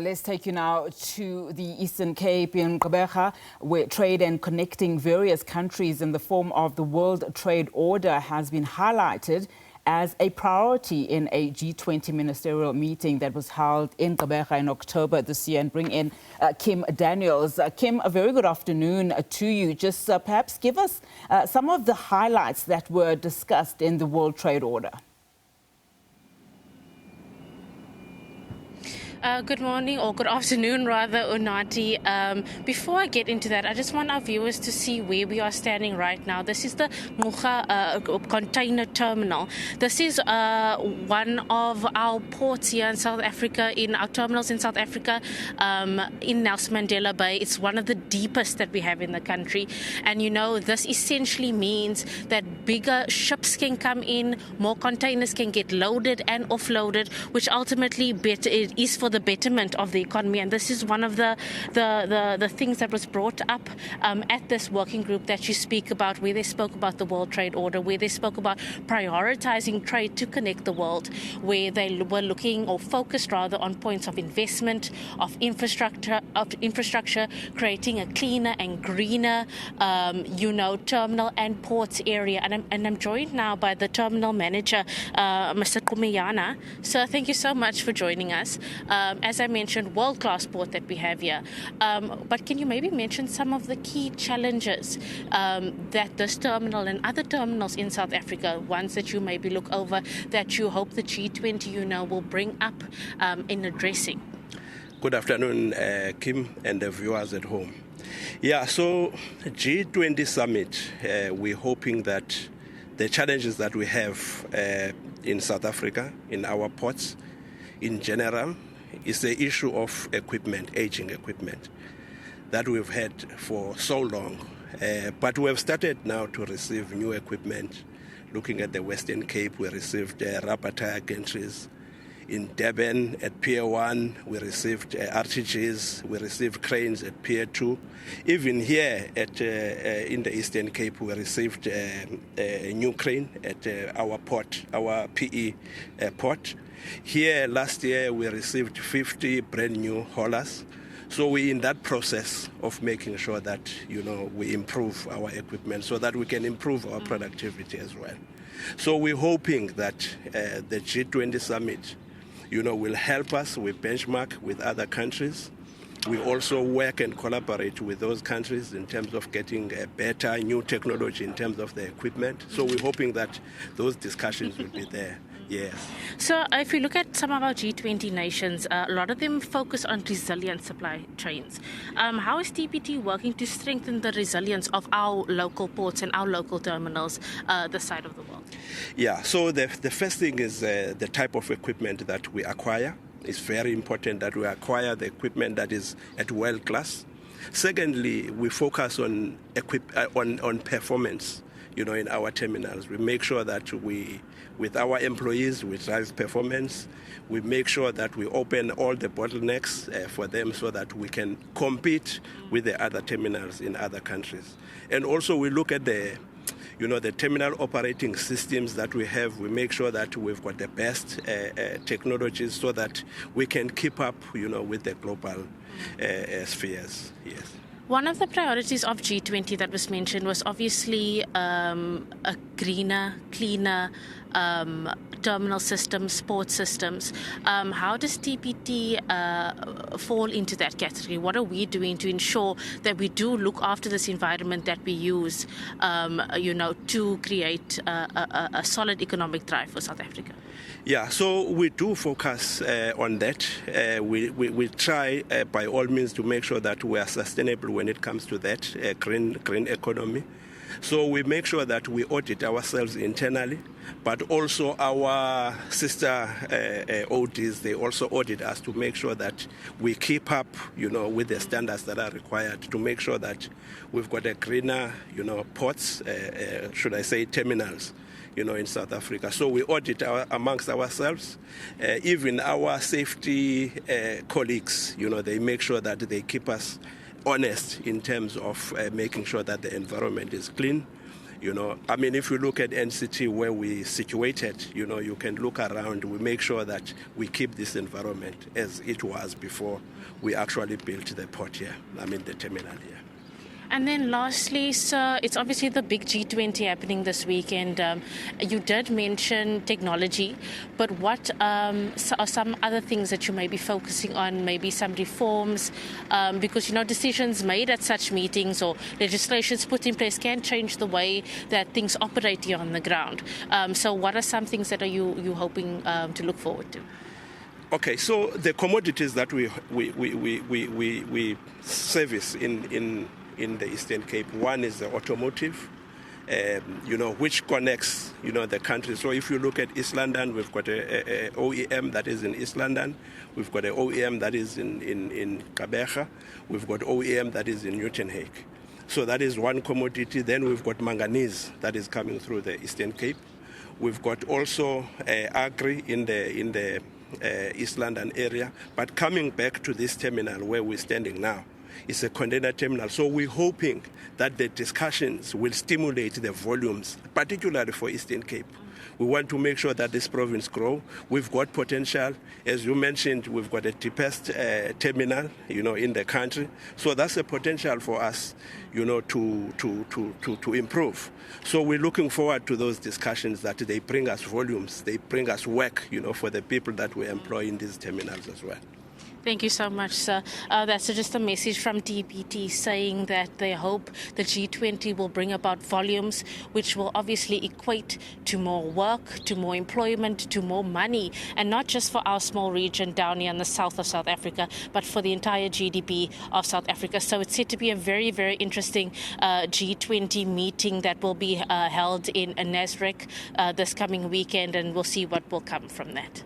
Let's take you now to the Eastern Cape in Gqeberha, where trade and connecting various countries in the form of the World Trade Order has been highlighted as a priority in a G20 ministerial meeting that was held in Gqeberha in October this year. And bring in Kim Daniels. Kim, a very good afternoon to you. Just perhaps give us some of the highlights that were discussed in the World Trade Order. Good morning, or good afternoon rather, Unati. Before I get into that, I just want our viewers to see where we are standing right now. This is the Ngqura container terminal. This is one of our ports here in South Africa, in our terminals in South Africa, in Nelson Mandela Bay. It's one of the deepest that we have in the country. And you know, this essentially means that bigger ships can come in, more containers can get loaded and offloaded, which ultimately it is for the betterment of the economy. And this is one of the things that was brought up at this working group that you speak about, where they spoke about the World Trade Order, where they spoke about prioritizing trade to connect the world, where they were looking, or focused rather, on points of investment, of infrastructure, creating a cleaner and greener terminal and ports area. And I'm joined now by the terminal manager, Mr. Gqeberha. Sir, thank you so much for joining us. As I mentioned, world-class port that we have here. But can you maybe mention some of the key challenges that this terminal and other terminals in South Africa, ones that you maybe look over, that you hope the G20, will bring up in addressing? Good afternoon, Kim, and the viewers at home. Yeah, so G20 Summit, we're hoping that the challenges that we have in South Africa, in our ports in general, is the issue of equipment, aging equipment, that we've had for so long. But we have started now to receive new equipment. Looking at the Western Cape, we received rubber tire gantries. In Durban at Pier 1, we received RTGs, we received cranes at Pier 2. Even here in the Eastern Cape, we received a new crane at our port, our PE port. Here last year, we received 50 brand new haulers. So we're in that process of making sure that, we improve our equipment so that we can improve our productivity as well. So we're hoping that the G20 Summit, will help us with benchmark with other countries. We also work and collaborate with those countries in terms of getting a better new technology in terms of the equipment. So we're hoping that those discussions will be there. Yes. So if you look at some of our G20 nations, a lot of them focus on resilient supply chains. How is TPT working to strengthen the resilience of our local ports and our local terminals this side of the world? Yeah, so the first thing is the type of equipment that we acquire. It's very important that we acquire the equipment that is at world class. Secondly, we focus on performance. In our terminals, we make sure that with our employees, we drive performance. We make sure that we open all the bottlenecks for them so that we can compete with the other terminals in other countries. And also we look at the terminal operating systems that we have. We make sure that we've got the best technologies so that we can keep up, with the global spheres. Yes. One of the priorities of G20 that was mentioned was obviously a greener, cleaner terminal systems, port systems. How does TPT fall into that category? What are we doing to ensure that we do look after this environment that we use, to create a solid economic drive for South Africa? Yeah, so we do focus on that. We try by all means to make sure that we are sustainable when it comes to that green economy. So we make sure that we audit ourselves internally, but also our sister ODs, they also audit us to make sure that we keep up, with the standards that are required to make sure that we've got a greener, ports, should I say terminals, in South Africa. So we audit amongst ourselves. Even our safety colleagues, they make sure that they keep us honest in terms of making sure that the environment is clean, You know, I mean, if you look at NCT where we situated, you know, you can look around. We make sure that we keep this environment as it was before we actually built the port here. I mean, the terminal here. And then lastly, sir, it's obviously the big G20 happening this weekend. You did mention technology, but what are some other things that you may be focusing on, maybe some reforms? Because, you know, decisions made at such meetings or legislations put in place can change the way that things operate here on the ground. So what are some things that are you hoping to look forward to? Okay, so the commodities that we service in the Eastern Cape. One is the automotive, you know, which connects, you know, the country. So if you look at East London, we've got a OEM that is in East London. We've got an OEM that is in Gqeberha. We've got OEM that is in Newton Hague. So that is one commodity. Then we've got manganese that is coming through the Eastern Cape. We've got also agri in the East London area. But coming back to this terminal where we're standing now, it's a container terminal. So we're hoping that the discussions will stimulate the volumes, particularly for Eastern Cape. We want to make sure that this province grow. We've got potential. As you mentioned, we've got a deepest terminal, you know, in the country. So that's a potential for us, you know, to improve. So we're looking forward to those discussions that they bring us volumes, they bring us work, you know, for the people that we employ in these terminals as well. Thank you so much, sir. That's just a message from DPT saying that they hope the G20 will bring about volumes which will obviously equate to more work, to more employment, to more money, and not just for our small region down here in the south of South Africa, but for the entire GDP of South Africa. So it's set to be a very, very interesting G20 meeting that will be held in Nasrec this coming weekend, and we'll see what will come from that.